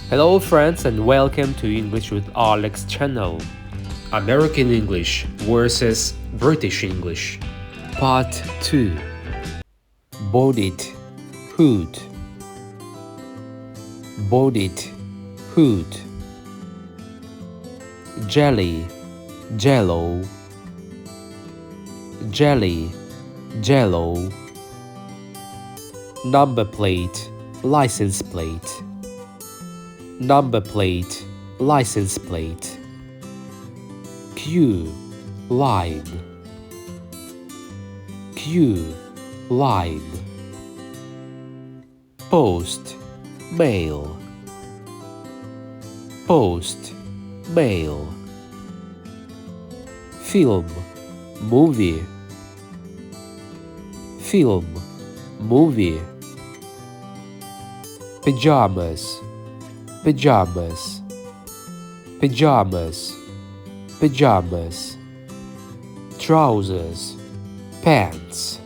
Hello friends and welcome to English with Alex channel. American English versus British English. Part 2. Bonnet, hood. Bonnet, hood. Jelly, jello. Jelly, jello. Number plate, license plate. Number plate, license plate. Queue, line. Queue, line. Post, mail. Post, mail. Film, movie. Film, movie. Pajamas, pajamas. Pajamas, pajamas. Trousers, pants.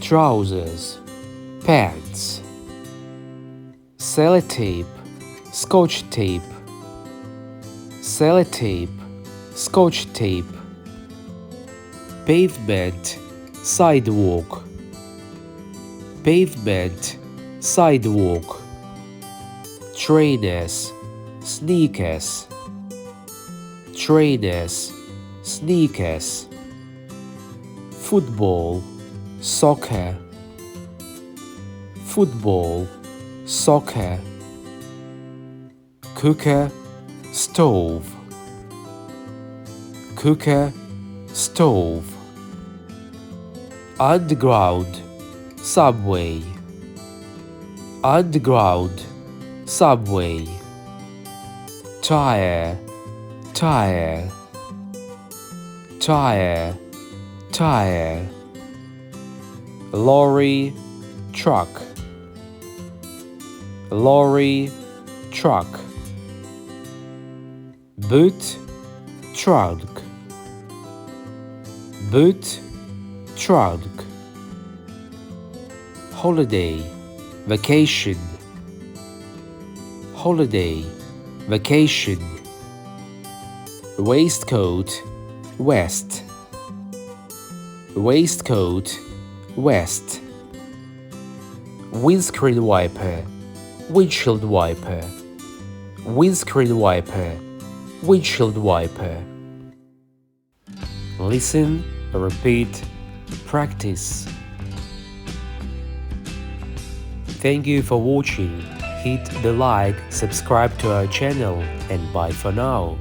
Trousers, pants. Sellotape, scotch tape. Sellotape, scotch tape. Pavement, sidewalk. Pavement, sidewalk. Trainers, sneakers. Trainers, sneakers. Football, soccer. Football, soccer. Cooker, stove. Cooker, stove. Underground, subway. Underground, subway. Tire, tire. Tire, tire. Lorry, truck. Lorry, truck. Boot, trunk. Boot, trunk. Holiday, vacation. Holiday, vacation. Waistcoat, vest. Waistcoat, vest. Windscreen wiper, windshield wiper. Windscreen wiper, windshield wiper. Listen, repeat, practice. Thank you for watching. Hit the like, subscribe to our channel, and bye for now.